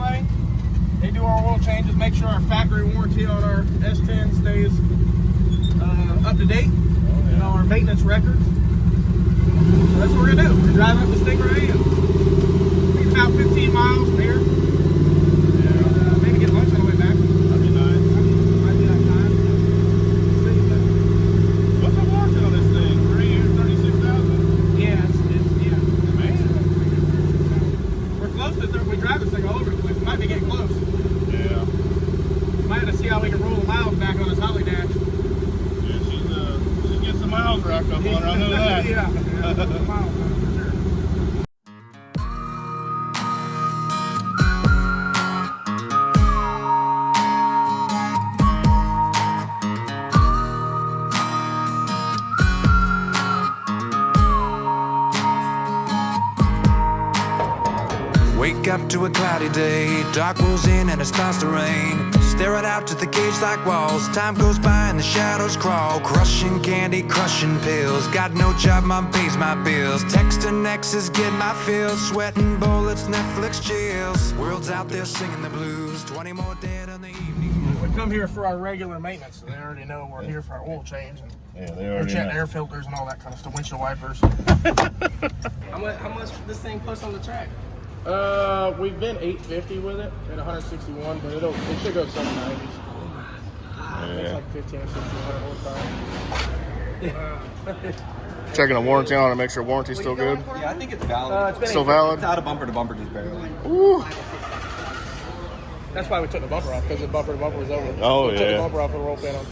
everybody. They do our oil changes, make sure our factory warranty on our S10 stays up to date, and our maintenance records. So that's what we're gonna do. We're driving up this thing right here. It's about 15 miles from here. Maybe get lunch on the way back. That'd be nice. Might be that time. What's the warranty on this thing? 3 years, 36,000? Yeah, it's Man. we're close to we drive this thing all over the place. We might be getting close. Yeah. Might have to see how we can roll the miles back on this Holly dash. Yeah, she's getting some miles racked up on her. I know that. Yeah, miles for sure. Wake up to a cloudy day, dark rolls in and it starts to rain. Staring out to the cage-like walls, time goes by and the shadows crawl. Crushing candy, crushing pills, got no job, mom pays my bills. Texting exes, get my fills, sweating bullets, Netflix chills. World's out there singing the blues, 20 more dead in the evening. We come here for our regular maintenance, so they already know we're here for our oil change and Yeah, they we're already checking know. air filters and all that kind of stuff, windshield wipers. How much this thing puts on the track? We've been 850 with it at 161, but it should go 790s. It's like 15 or 1600 horsepower. Checking a warranty on it, make sure warranty's still good. Yeah, I think it's valid. It's been Still valid? It's out of bumper to bumper just barely. Ooh. That's why we took the bumper off, because the bumper to bumper was over. Oh, so we took the yeah. bumper off and roll pin on.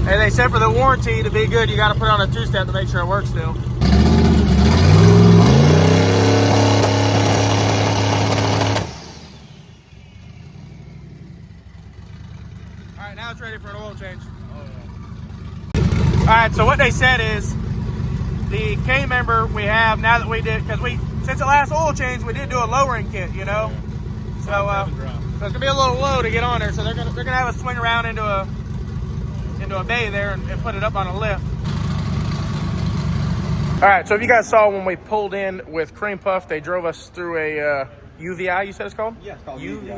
Hey, they said for the warranty to be good, you got to put on a two-step to make sure it works still. All right, now it's ready for an oil change. All right, so what they said is the K member we have now that we did, because since the last oil change, we did do a lowering kit, you know. So it's gonna be a little low to get on there. So they're gonna have us swing around into a bay there and put it up on a lift. All right, so if you guys saw when we pulled in with Creampuff, they drove us through a UVI, you said it's called? Yeah, it's called UVI.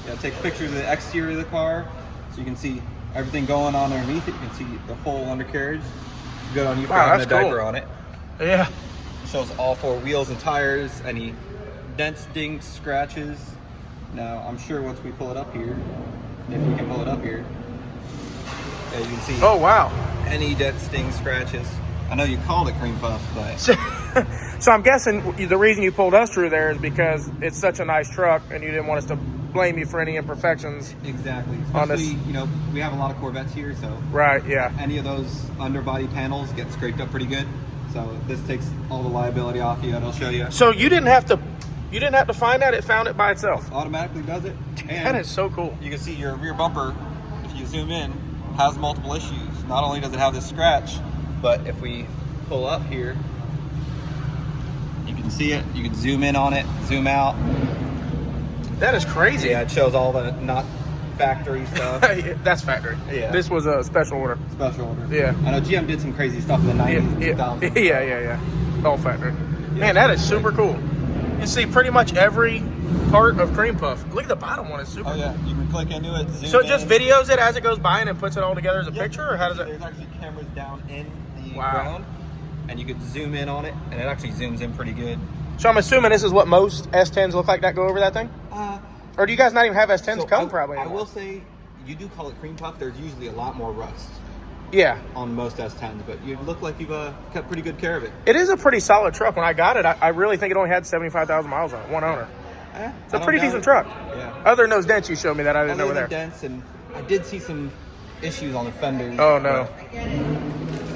Yeah, it takes pictures of the exterior of the car, so you can see everything going on underneath it. You can see the whole undercarriage. Good on you for having a diaper on it. Yeah. It shows all 4 wheels and tires, any dents, dinks, scratches. Now, I'm sure once we pull it up here, if we can pull it up here, yeah, you can see Oh, wow. any dents, stings, scratches. I know you called it Creampuff, but So I'm guessing the reason you pulled us through there is because it's such a nice truck and you didn't want us to blame you for any imperfections. exactly. On this- Especially, you know, we have a lot of Corvettes here, so Right, yeah. any of those underbody panels get scraped up pretty good. So this takes all the liability off you, and I'll show you. So you didn't have to find that, it found it by itself. Automatically does it. And That is so cool. you can see your rear bumper, if you zoom in, has multiple issues. Not only does it have this scratch, but if we pull up here, you can see it. You can zoom in on it, zoom out. That is crazy. Yeah, it shows all the not factory stuff. That's factory. Yeah. This was a special order. Special order. Yeah. I know GM did some crazy stuff in the 90s, 2000s. Yeah. All factory. Man, that is super cool. You see pretty much every part of Creampuff. Look at the bottom one, it's super Oh yeah, you can click into it, zoom So it in. just videos it as it goes by and then puts it all together as a picture, or how does it? There's actually cameras down in the Wow. ground, and you could zoom in on it, and it actually zooms in pretty good. So I'm assuming this is what most S10s look like that go over that thing? Or do you guys not even have S10s So come probably I anymore? will say, you do call it Creampuff, there's usually a lot more rust Yeah. on most S10s, but you look like you've kept pretty good care of it. It is a pretty solid truck. When I got it, I really think it only had 75,000 miles on it, one owner. It's a pretty decent truck. Yeah. Other than those dents you showed me that I didn't know were Other there. than dents, and I did see some issues on the fenders. Oh, no.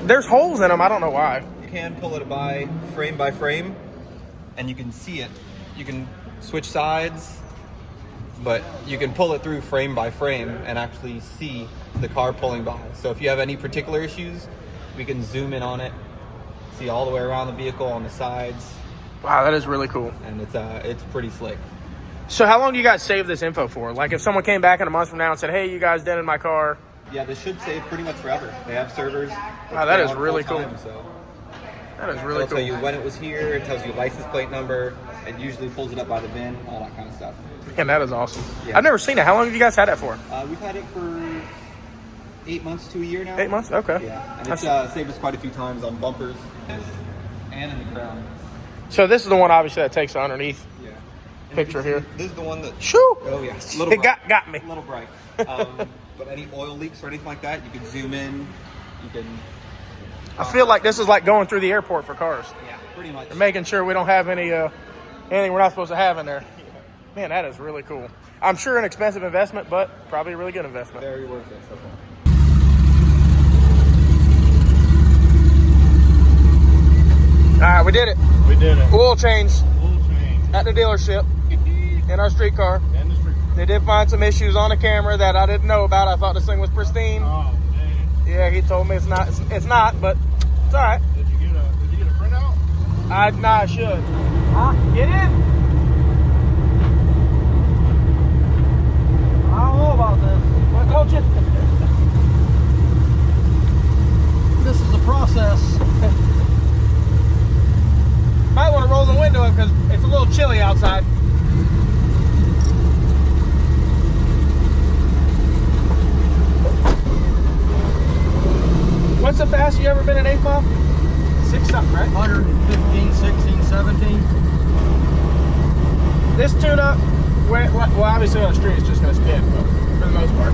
There's holes in them. I don't know why. You can pull it by frame, and you can see it. You can switch sides, but you can pull it through frame by frame and actually see the car pulling by. So if you have any particular issues, we can zoom in on it, see all the way around the vehicle on the sides, Wow, that is really cool. and it's pretty slick. So how long do you guys save this info for? Like if someone came back in a month from now and said, hey, you guys dented my car. Yeah, this should save pretty much forever. They have servers. Wow, that is on really full cool. time, so That is really it'll cool. tell you when it was here. It tells you license plate number. It usually pulls it up by the VIN, all that kind of stuff. And that is awesome. Yeah. I've never seen it. How long have you guys had that for? We've had it for 8 months to a year now. 8 months? Okay. Yeah, and it's saved us quite a few times on bumpers and in the crown. So this is the one, obviously, that takes the underneath Yeah. And picture here. This is the one that. Shoo! Oh yeah, It got me. A little bright. But any oil leaks or anything like that, you can zoom in. You can. I feel like this is like going through the airport for cars. Yeah, pretty much. And making sure we don't have any anything we're not supposed to have in there. Man, that is really cool. I'm sure an expensive investment, but probably a really good investment. Very worth it so far. All right, we did it. We did it. Oil change Full change. at the dealership in our street car. And the street. They did find some issues on the camera that I didn't know about. I thought this thing was pristine. Oh man. Yeah, he told me it's not. It's not, but it's all right. Did you get a printout? I should. Get in. I don't know about this. What, coach it? This is the process. Might want to roll the window up because it's a little chilly outside. What's the fastest you ever been in 8 mile? 6 something, right? 115, 16, 17. This tune-up, well, obviously on the street it's just going to spin for the most part.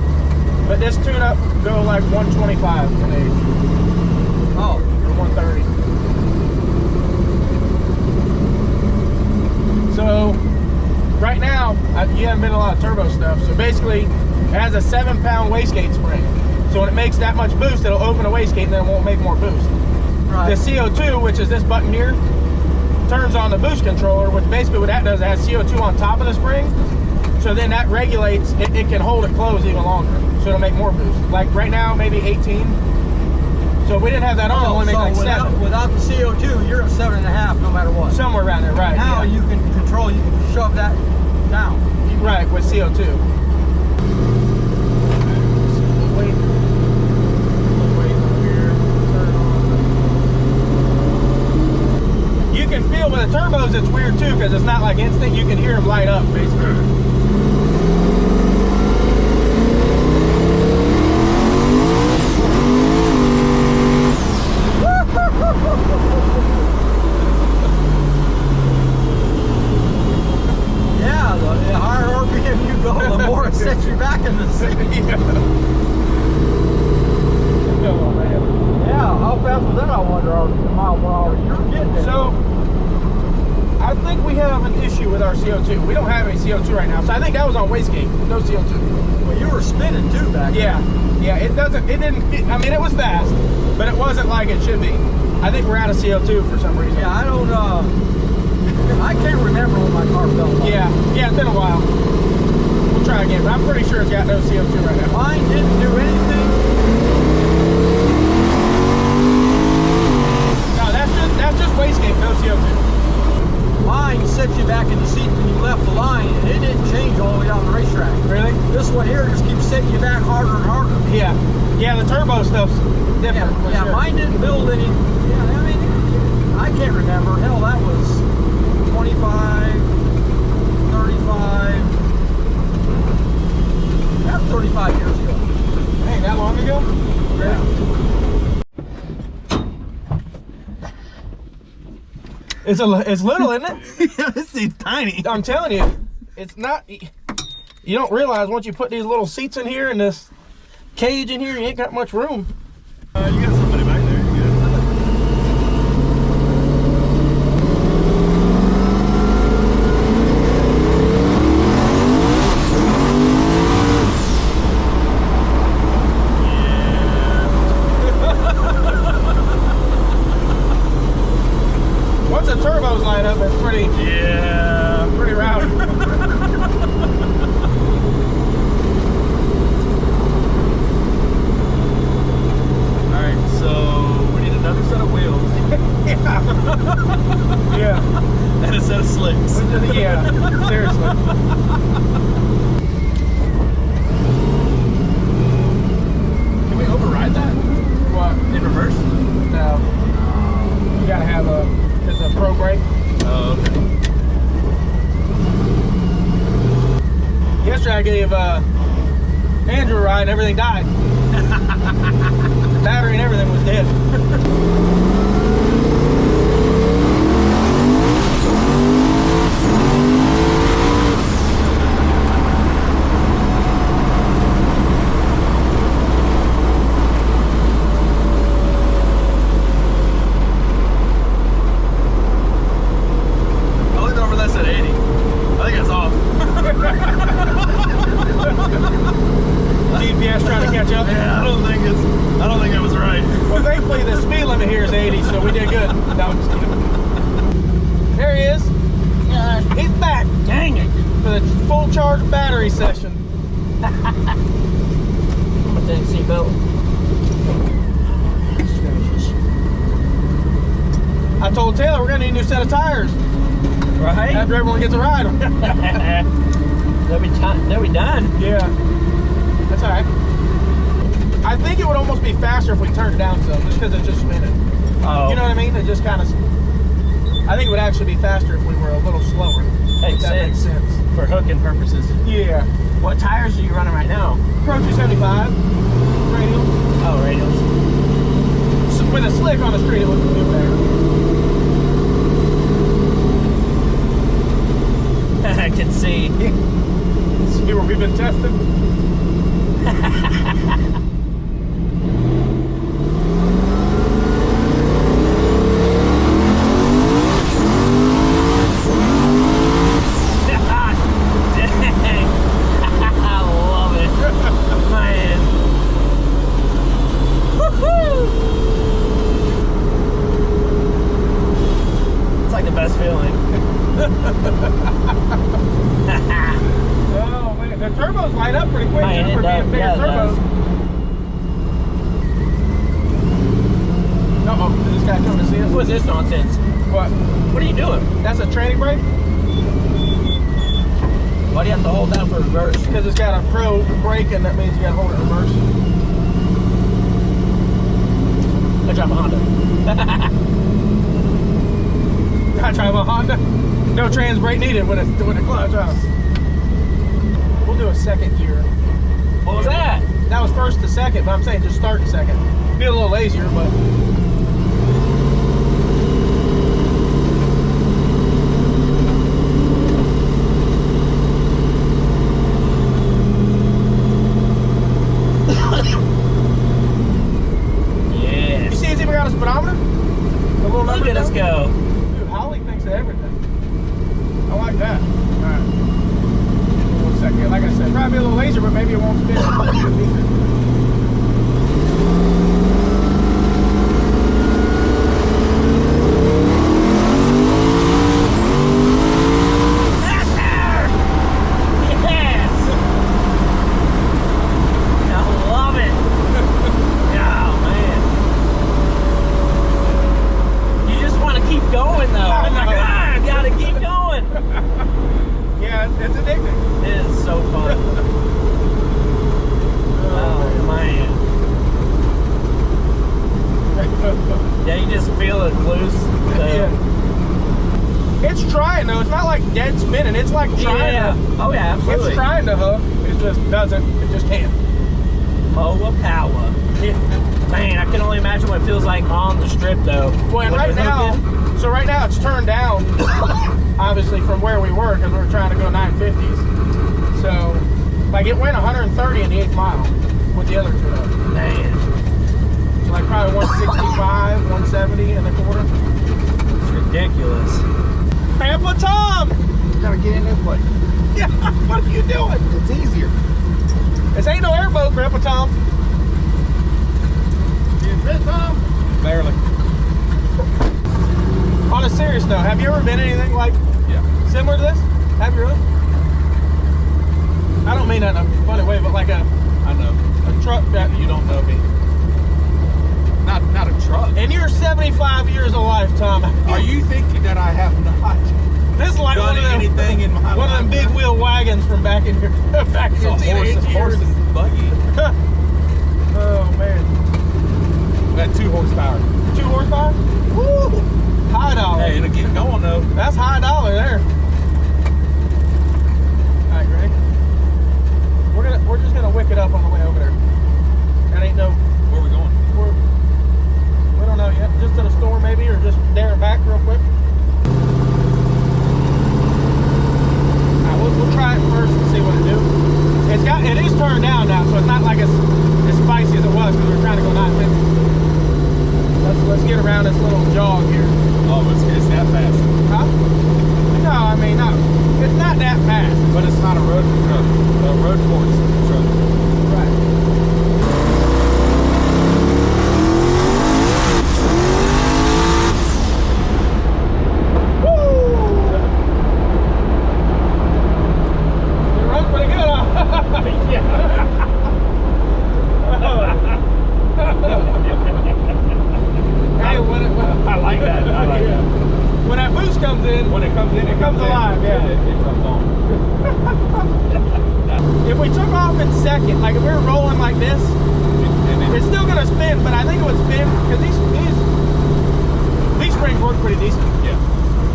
But this tune-up go like 125 in age. Oh. Or 130. So right now, you haven't been in a lot of turbo stuff. So basically, it has a 7-pound wastegate spring. So when it makes that much boost, it'll open a wastegate and then it won't make more boost. Right. The CO2, which is this button here, turns on the boost controller, which basically what that does, it has CO2 on top of the spring. So then that regulates, it can hold it closed even longer. So it'll make more boost. Like right now, maybe 18. So if we didn't have that on, it only make like 7. Without the CO2, you're at 7.5 no matter what. Somewhere around there, right. Now yeah. you can control, you can shove that down. Right, with CO2. Wait. You can feel with the turbos, it's weird too, because it's not like instant. You can hear them light up, basically. Yeah, the higher RPM you go, the more it sets you back in the seat. Yeah, how fast was that, I wonder, mile per hour? You're getting it. So, I think we have an issue with our CO2. We don't have any CO2 right now, so I think that was on wastegate, no CO2. Well, you were spinning too back Yeah, yeah, it didn't, I mean, it was fast, but it wasn't like it should be. I think we're out of CO2 for some reason. Yeah, I don't, I can't remember when my car fell off. Yeah, it's been a while. We'll try again, but I'm pretty sure it's got no CO2 right now. Mine didn't do anything. No, that's just wastegate, no CO2. Mine set you back in the seat when you left the line, and it didn't change all the way down the racetrack. Really? This one here just keeps setting you back harder and harder. Yeah, the turbo stuff's different. for Yeah, sure. mine didn't build any. Yeah, I mean, I can't remember. Hell, that was 25, 35. That's 35 years ago. Dang, that long ago? Yeah. It's little, isn't it? Yeah, this thing's tiny. I'm telling you, it's not. You don't realize once you put these little seats in here and this cage in here, you ain't got much room. You got somebody back there. You good? Once the turbos light up, it's pretty rowdy. Alright, Can we override that? What? In reverse? No. You gotta have it's a pro brake. Oh, okay. Yesterday I gave Andrew a ride and everything died. The battery and everything was dead. I looked over this at 80. I think it's off. GPS trying to catch up. Yeah, I don't think it was right. Well, thankfully the speed limit here is 80, so we did good. No, I'm just kidding. There he is. He's back. Dang it. For the full charge battery session. I'm gonna take seatbelt. I told Taylor we're gonna need a new set of tires Right? after everyone gets a ride. They'll be done. Yeah, that's all right. I think it would almost be faster if we turned it down some, just because it's just spinning. Oh. You know what I mean? It just kind of. I think it would actually be faster if we were a little slower. Makes if that makes sense. For hooking purposes. Yeah. What tires are you running right now? Pro 275 radial. Oh, radials. So with a slick on the street, it looks a bit better. I can see. See where we've been testing? Dang. I love it. Man. Woohoo! It's like the best feeling. Oh man, the turbos light up pretty quick Man, too, it for being does. bigger Yeah, it turbos. does. Uh-oh, is this guy coming to see us? What's this nonsense? What? What are you doing? That's a tranny brake? Why do you have to hold down for reverse? Because it's got a pro brake and that means you gotta hold it in reverse. I drive a Honda. I drive a Honda. No trans brake needed with a clutch, huh? We'll do a second gear. What was that? That was first to second, but I'm saying just start in second. Be a little lazier, but. Yes. You see it's even got a speedometer? The little Look number at us down? go. Dude, Holly thinks of everything. I like that. Alright. 1 second. Like I said, probably a little lazier, but maybe it won't spin. Yes! I love it. Oh, man. You just want to keep going, though. I know. I gotta keep going. Yeah, it's addicting. It is so fun. Oh, man. Yeah, you just feel it loose. Yeah. It's trying though. It's not like dead spinning. It's like trying Yeah. to. Oh, yeah, absolutely. It's trying to hook. It just doesn't. It just can't. Moa power. Man, I can only imagine what it feels like on the strip, though. Well, and When right we're now, hooking. so right now it's turned down, obviously from where we were because we were trying to go 950s. So, like it went 130 in the 8th mile with the other two. Man, So like probably 165, 170 in the quarter. it's ridiculous. Grandpa Tom! Gotta get in this place. Yeah, what are you doing? It's easier. This ain't no airboat, Grandpa Tom. You in fit, Tom? Barely. On a serious note, have you ever been anything like similar to this? Have you really? I don't mean that in a funny way, but like a truck that You don't know me. Not a truck. in your 75 years of life, Tom. Are you thinking that I have not This is like done one of them, anything in my one of them big wheel wagons from back in your back in your teenage years. and buggy. Oh man. That 2 horsepower. 2 horsepower? Woo! High dollar. Hey, it'll get going though. That's high dollar there. Alright, Greg. We're just gonna wick it up on the way over there. That ain't no Where are we going? we don't know yet. Just to the store maybe, or just there and back real quick. Alright, we'll try it first and see what it do. It is turned down now, so it's not like it's as spicy as it was because we were trying to go 950. Let's get around this little jog here. Oh, it's that fast. Huh? No, I mean, no. It's not that fast. But it's not a road truck. A road force truck. Right. Woo! It runs pretty good, huh? Yeah. Hey, I like that. I like that. When that boost comes in, It comes alive, yeah. It comes on. If we took off in second, like if we were rolling like this, it's still gonna spin, but I think it would spin because these springs work pretty decent. Yeah.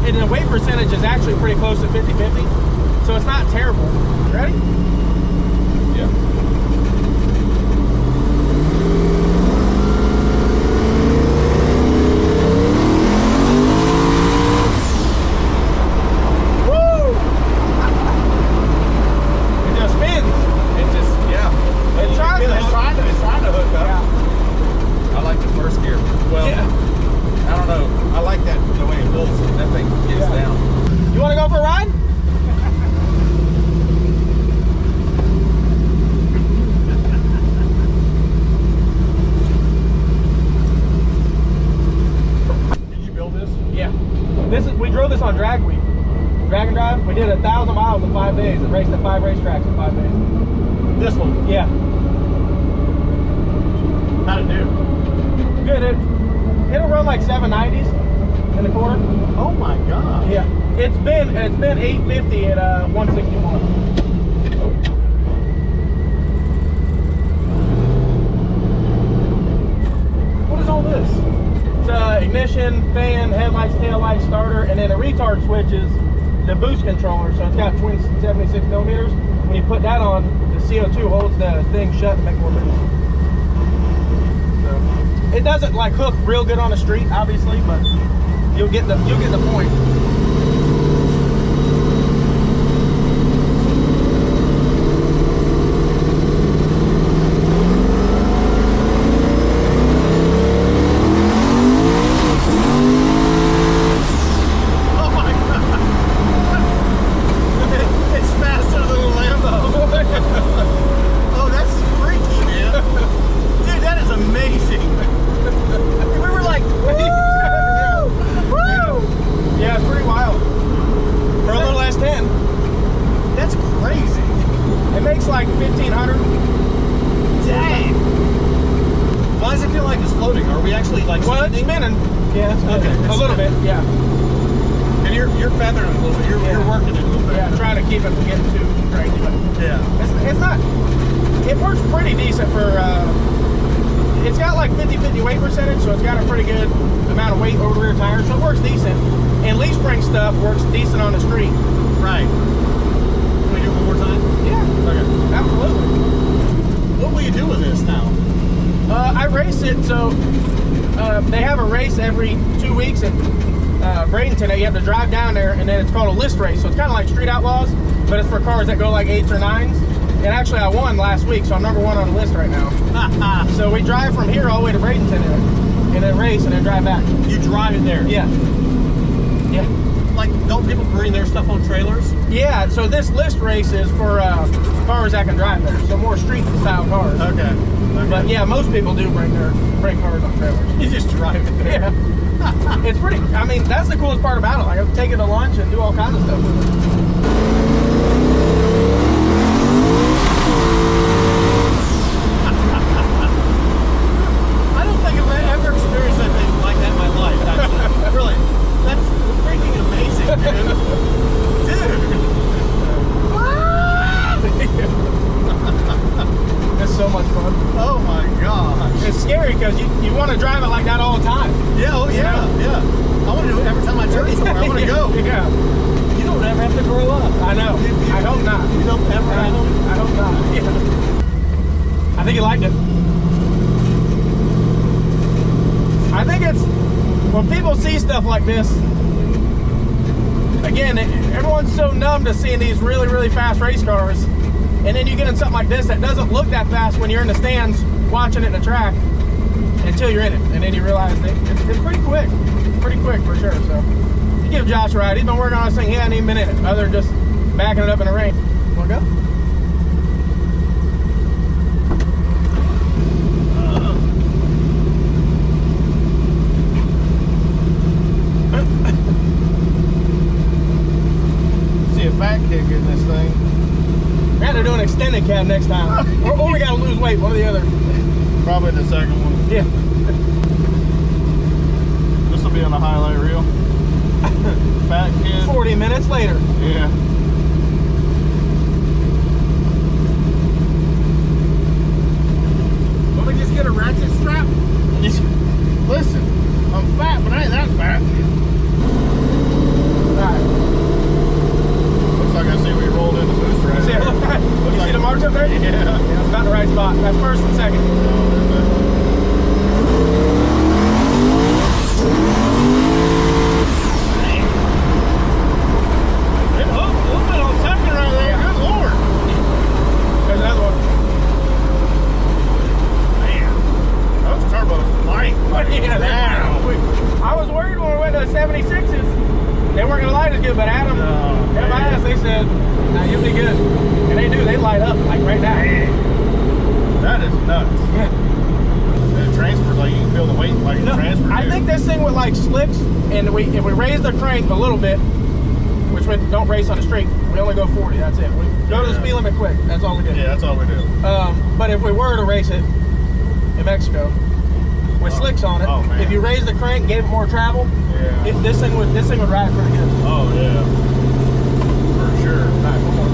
And the weight percentage is actually pretty close to 50-50, so it's not terrible. Ready? Yeah. It's trying to hook up. Yeah. I like the first gear. Well, Yeah. I don't know. I like that the way it pulls. That thing gets Yeah. down. You want to go for a ride? Did you build this? Yeah. We drove this on Drag Week. Drag and Drive. We did 1,000 miles in 5 days and raced at 5 racetracks in 5 days. This one. Yeah. How'd it do? Good. It'll run like 790s in the corner. Oh my god. Yeah. It's been 850 at 161. What is all this? It's ignition, fan, headlights, taillights, starter, and then the retard switch is the boost controller. So it's got twin 76 millimeters. When you put that on, the CO2 holds the thing shut to make more boost. So it doesn't like hook real good on the street, obviously, but you'll get the point. Oh my god. It's faster than a Lambo. Oh, that's freaky, man. Dude, that is amazing. We were like, woo! Yeah, it's pretty wild. For a little S10, That's crazy. it makes like 1,500. Dang. Why does it feel like it's floating? Are we actually like Well, it's spinning. Yeah, it's spinning. Okay, A it's little bit, spinning. yeah. And you're feathering it a little bit. You're working it a little bit. Yeah, trying to keep it from getting too crazy, but Yeah. it's not. It works pretty decent for. It's got like 50-50 weight percentage, so it's got a pretty good amount of weight over the rear tires, so it works decent. And leaf spring stuff works decent on the street. Right. Can we do it one more time? Yeah, Okay. absolutely. What will you do with this now? I race it, so they have a race every 2 weeks at Bradenton. You have to drive down there, and then it's called a list race. So it's kind of like Street Outlaws, but it's for cars that go like 8s or 9s. And actually, I won last week, so I'm #1 on the list right now. So we drive from here all the way to Bradenton and then race and then drive back. You drive it there. Yeah. Yeah. Like, don't people bring their stuff on trailers? Yeah, so this list race is for cars that can drive there, so more street style cars. Okay. But yeah, most people do bring cars on trailers. You just drive it there. Yeah. It's pretty, I mean, that's the coolest part about it. Like, I'll take it to lunch and do all kinds of stuff with it. I don't think I've ever experienced anything like that in my life, actually. Really. That's freaking amazing, dude. because you want to drive it like that all the time. Yeah, oh yeah, yeah. I want to do it every time I turn somewhere. I want to go. Yeah. You don't ever have to grow up. I know. I hope not. You don't ever have to. I hope not. Yeah. I think you liked it. I think it's, when people see stuff like this, again, everyone's so numb to seeing these really, really fast race cars, and then you get in something like this that doesn't look that fast when you're in the stands watching it in the track until you're in it, and then you realize that it's pretty quick. Pretty quick for sure. So you give Josh a ride. He's been working on this thing. He hasn't even been in it, other than just backing it up in the rain. Want to go? See a fat kick in this thing. We're going to do an extended cab next time. or we got to lose weight, one or the other. Probably the second one. Yeah. This will be on the highlight reel. Fat kid. 40 minutes later. Yeah. Let me just get a ratchet strap. Listen, I'm fat, but I ain't that fat. Alright. Looks like I see we rolled in the booster right See, there. you see the marks up there? Yeah. Yeah, it's about the right spot. That's first and second. There's another one. Yeah, I was worried when we went to the 76s. They weren't going to light as good, but Adam asked, they said, nah, you'll be good. And they do. They light up like right now. That is nuts. The transfer, like you can feel the weight like No, transfer. I think this thing with like slicks, and if we raise the crank a little bit, which we don't race on the street, we only go 40. That's it. We go to the speed limit quick. That's all we do. Yeah, that's all we do. But if we were to race it in Mexico with slicks on it, if you raise the crank, gave it more travel, this thing would ride pretty good. Oh yeah, for sure. All right, one more.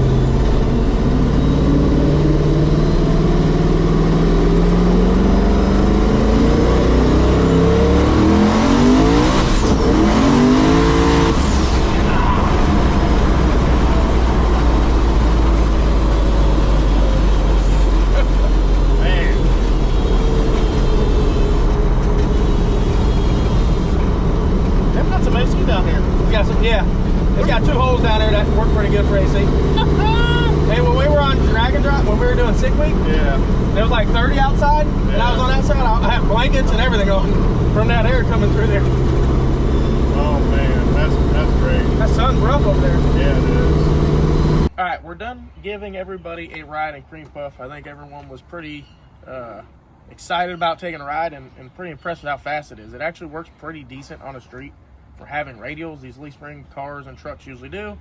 It's got 2 holes down there that work pretty good for AC. Hey, when we were on drag and drop, when we were doing sick week, there was like 30 outside, and I was on that side. I had blankets and everything on from that air coming through there. Oh man, that's great. That sun's rough over there. Yeah, it is. All right, we're done giving everybody a ride in Creampuff. I think everyone was pretty excited about taking a ride and pretty impressed with how fast it is. It actually works pretty decent on the street for having radials. These leaf spring cars and trucks usually do,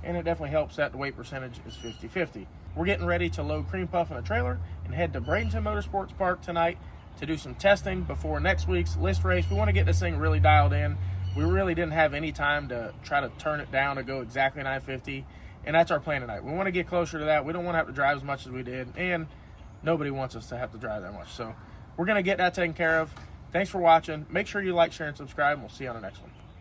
and it definitely helps that the weight percentage is 50-50. We're getting ready to load Creampuff in a trailer and head to Bradenton Motorsports Park tonight to do some testing before next week's list race. We want to get this thing really dialed in. We really didn't have any time to try to turn it down to go exactly 950, and that's our plan tonight. We want to get closer to that. We don't want to have to drive as much as we did, and nobody wants us to have to drive that much. So we're going to get that taken care of. Thanks for watching. Make sure you like, share, and subscribe, and we'll see you on the next one.